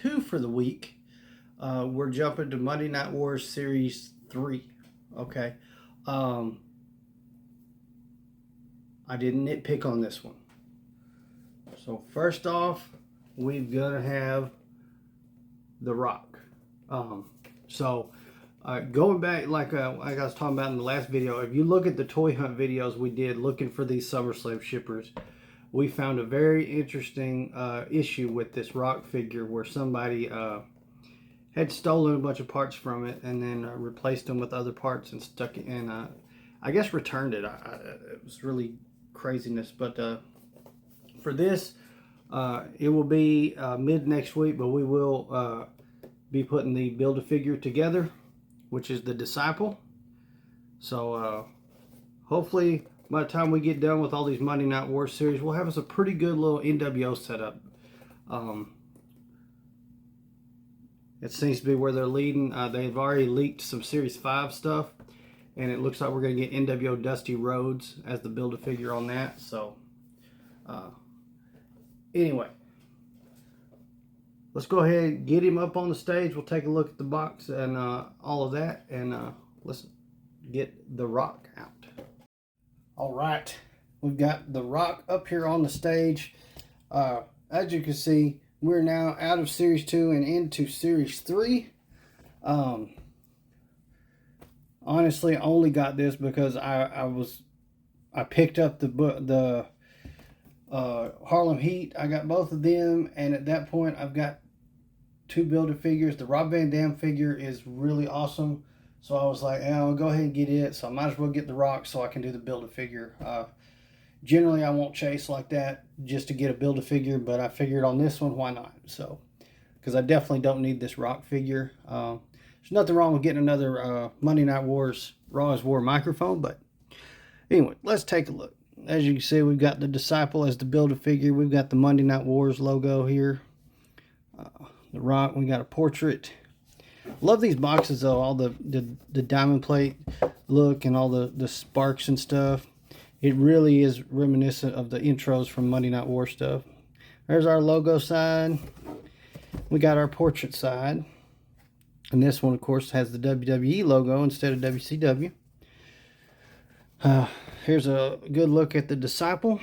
2 for the week. We're jumping to Monday Night Wars Series 3. Okay. I didn't nitpick on this one. So first off, we're gonna have The Rock. Going back, like I was talking about in the last video, if you look at the toy hunt videos we did looking for these SummerSlam shippers, we found a very interesting issue with this Rock figure where somebody had stolen a bunch of parts from it and then replaced them with other parts and stuck it in, I guess returned it. It was really craziness. But for this, it will be mid next week, but we will be putting the Build-A-Figure together, which is the Disciple. So hopefully by the time we get done with all these Monday Night Wars series, we'll have us a pretty good little NWO setup. It seems to be where they're leading. They've already leaked some Series 5 stuff, and it looks like we're going to get NWO Dusty Rhodes as the Build-A-Figure on that. So anyway, let's go ahead and get him up on the stage. We'll take a look at the box and all of that, and let's get The Rock out. All right, we've got The Rock up here on the stage. As you can see, we're now out of Series 2 and into Series 3. Honestly, I only got this because I picked up the Harlem Heat. I got both of them, and at that point, I've got 2 Build-A-Figures. The Rob Van Dam figure is really awesome, so I was like, I'll go ahead and get it. So I might as well get the Rock so I can do the Build-A-Figure. Generally, I won't chase like that just to get a Build-A-Figure, but I figured on this one, why not? So, because I definitely don't need this Rock figure. There's nothing wrong with getting another Monday Night Wars Raw is War microphone, but anyway, let's take a look. As you can see, we've got the Disciple as the Build-A-Figure. We've got the Monday Night Wars logo here. The Rock, we got a portrait. Love these boxes though, all the diamond plate look and all the sparks and stuff. It really is reminiscent of the intros from Monday Night War stuff. There's our logo side. We got our portrait side. And this one, of course, has the WWE logo instead of WCW. Here's a good look at the Disciple.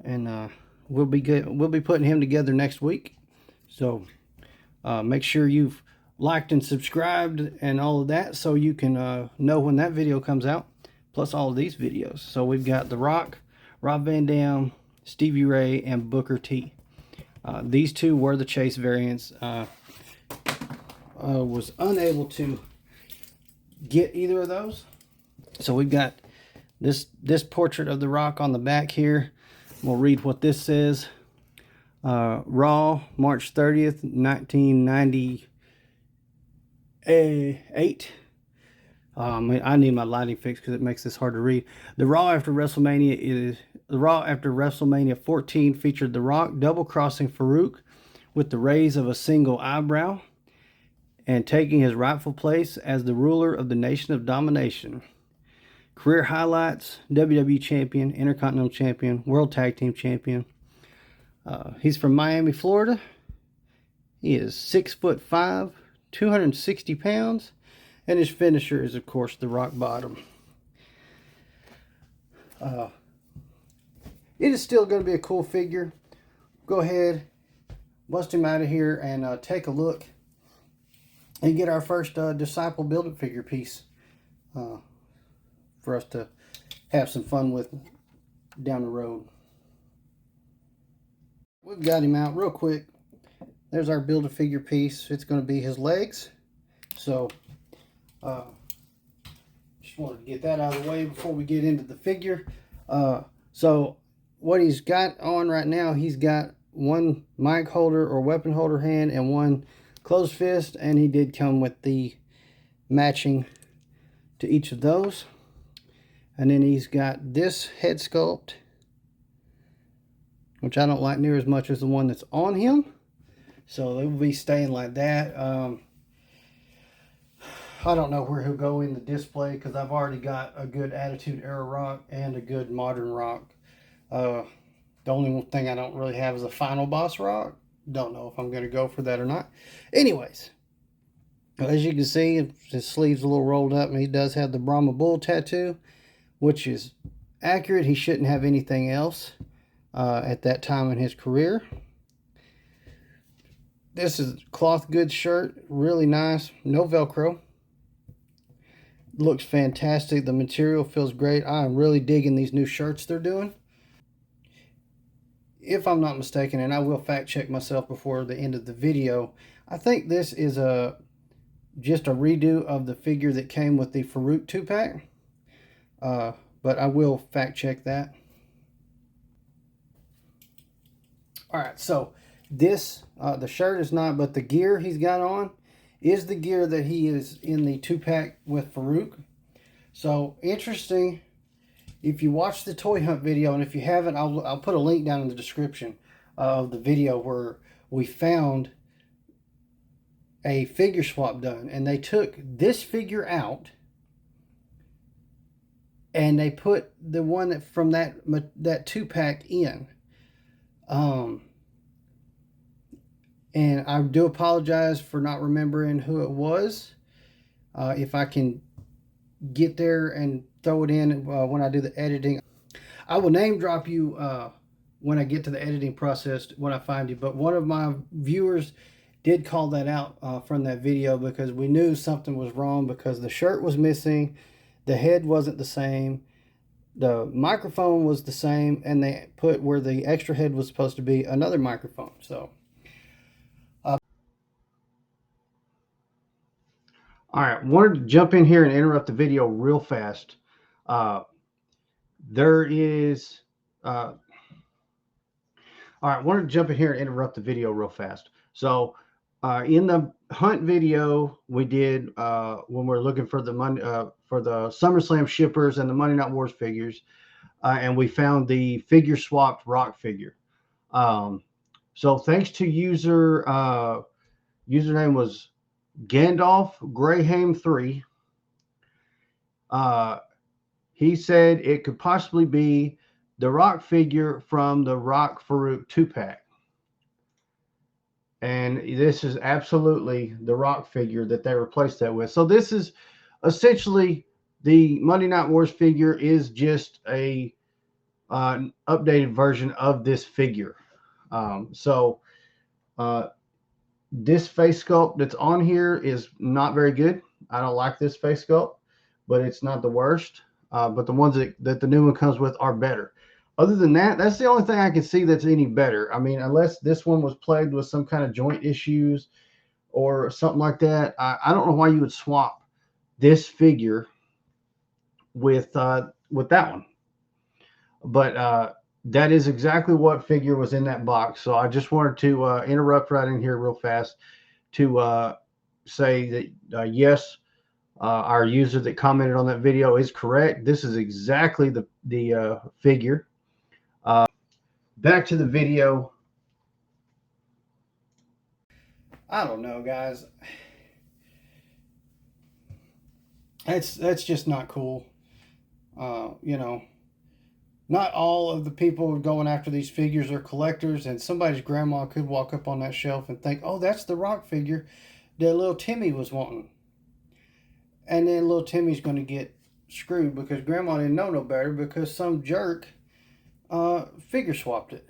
And we'll be putting him together next week. So make sure you've liked and subscribed and all of that so you can know when that video comes out. Plus all of these videos. So we've got The Rock, Rob Van Dam, Stevie Ray, and Booker T. These two were the Chase variants. Was unable to get either of those. So we've got this portrait of The Rock on the back here. We'll read what this says. Raw, March 30th, 1998. I need my lighting fixed because it makes this hard to read. The Raw after WrestleMania 14 featured The Rock double crossing Farouk with the raise of a single eyebrow and taking his rightful place as the ruler of the Nation of Domination. Career highlights: WWE Champion, Intercontinental Champion, World Tag Team Champion. He's from Miami, Florida. He is 6'5", 260 pounds. And his finisher is, of course, the rock bottom. It is still going to be a cool figure. Go ahead, bust him out of here, and take a look and get our first Disciple Build-A-Figure piece for us to have some fun with down the road. We've got him out real quick. There's our Build-A-Figure piece. It's going to be his legs. So just wanted to get that out of the way before we get into the figure. So what he's got on right now, he's got one mic holder or weapon holder hand and one closed fist, and he did come with the matching to each of those. And then he's got this head sculpt, which I don't like near as much as the one that's on him. So they will be staying like that. I don't know where he'll go in the display because I've already got a good Attitude Era Rock and a good Modern Rock. The only thing I don't really have is a Final Boss Rock, don't know if I'm going to go for that or not. Anyways, as you can see, his sleeve's a little rolled up, and he does have the Brahma Bull tattoo, which is accurate. He shouldn't have anything else at that time in his career. This is cloth goods shirt, really nice, no Velcro. Looks fantastic. The material feels great. I'm really digging these new shirts they're doing. If I'm not mistaken, and I will fact check myself before the end of the video, I think this is just a redo of the figure that came with the Farouk 2-pack. But I will fact check that. Alright, so this, the shirt is not, but the gear he's got on is the gear that he is in the 2-pack with Farouk. So, interesting. If you watch the toy hunt video, and if you haven't, I'll put a link down in the description of the video where we found a figure swap done. And they took this figure out, and they put the one that from that 2-pack in. And I do apologize for not remembering who it was. If I can get there and throw it in when I do the editing, I will name drop you when I get to the editing process when I find you. But one of my viewers did call that out from that video, because we knew something was wrong, because the shirt was missing, the head wasn't the same, the microphone was the same, and they put where the extra head was supposed to be another microphone. So all right, wanted to jump in here and interrupt the video real fast. There is all right, wanted to jump in here and interrupt the video real fast. So in the hunt video we did when we were looking for the SummerSlam shippers and the Monday Night Wars figures, and we found the figure swapped Rock figure. So thanks to username was Gandalf Graham 3. He said it could possibly be the Rock figure from the Rock Farouk 2-pack. And this is absolutely the Rock figure that they replaced that with. So this is essentially the Monday Night Wars figure is just a updated version of this figure. This face sculpt that's on here is not very good. I don't like this face sculpt, but it's not the worst. But the ones that the new one comes with are better. Other than that, that's the only thing I can see that's any better. I mean, unless this one was plagued with some kind of joint issues or something like that, I don't know why you would swap this figure with that one. But that is exactly what figure was in that box. So I just wanted to interrupt right in here real fast to say that yes, our user that commented on that video is correct. This is exactly the figure. Back to the video. I don't know, guys. That's just not cool. You know, not all of the people going after these figures are collectors, and somebody's grandma could walk up on that shelf and think, oh, that's the Rock figure that little Timmy was wanting. And then little Timmy's going to get screwed because grandma didn't know no better, because some jerk figure swapped it.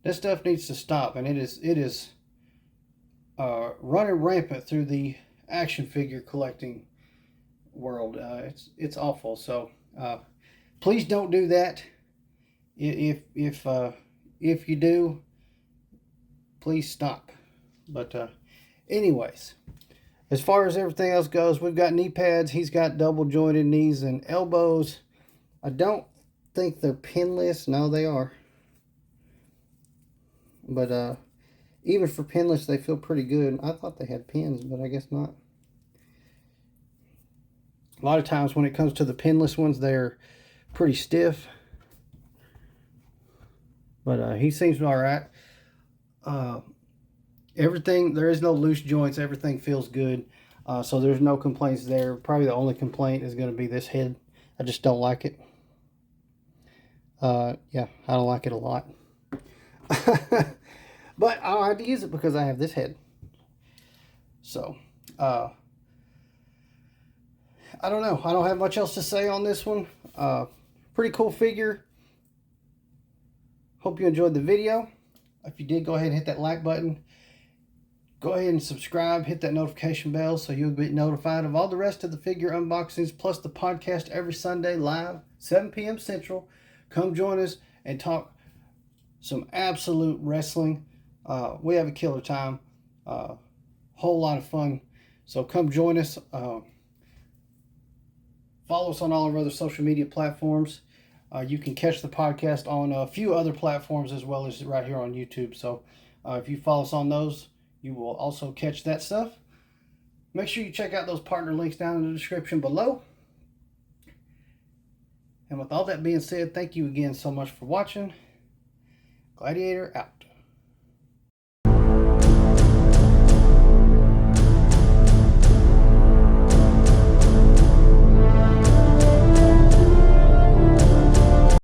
This stuff needs to stop, and it is running rampant through the action figure collecting world. It's awful. So please don't do that. If you do, please stop. But anyways, as far as everything else goes, we've got knee pads. He's got double jointed knees and elbows. I don't think they're pinless. No, they are. But even for pinless, they feel pretty good. I thought they had pins, but I guess not. A lot of times when it comes to the pinless ones, they're pretty stiff. But he seems all right. Everything, there is no loose joints. Everything feels good. So there's no complaints there. Probably the only complaint is going to be this head. I just don't like it. Yeah, I don't like it a lot. But I don't have to use it because I have this head. So, I don't know. I don't have much else to say on this one. Pretty cool figure. Hope you enjoyed the video. If you did, go ahead and hit that like button. Go ahead and subscribe. Hit that notification bell so you'll be notified of all the rest of the figure unboxings, plus the podcast every Sunday live, 7 p.m. Central. Come join us and talk some absolute wrestling. We have a killer time. Whole lot of fun. So come join us. Follow us on all our other social media platforms. You can catch the podcast on a few other platforms as well as right here on YouTube. So if you follow us on those, you will also catch that stuff. Make sure you check out those partner links down in the description below. And with all that being said, thank you again so much for watching. Gladiator out.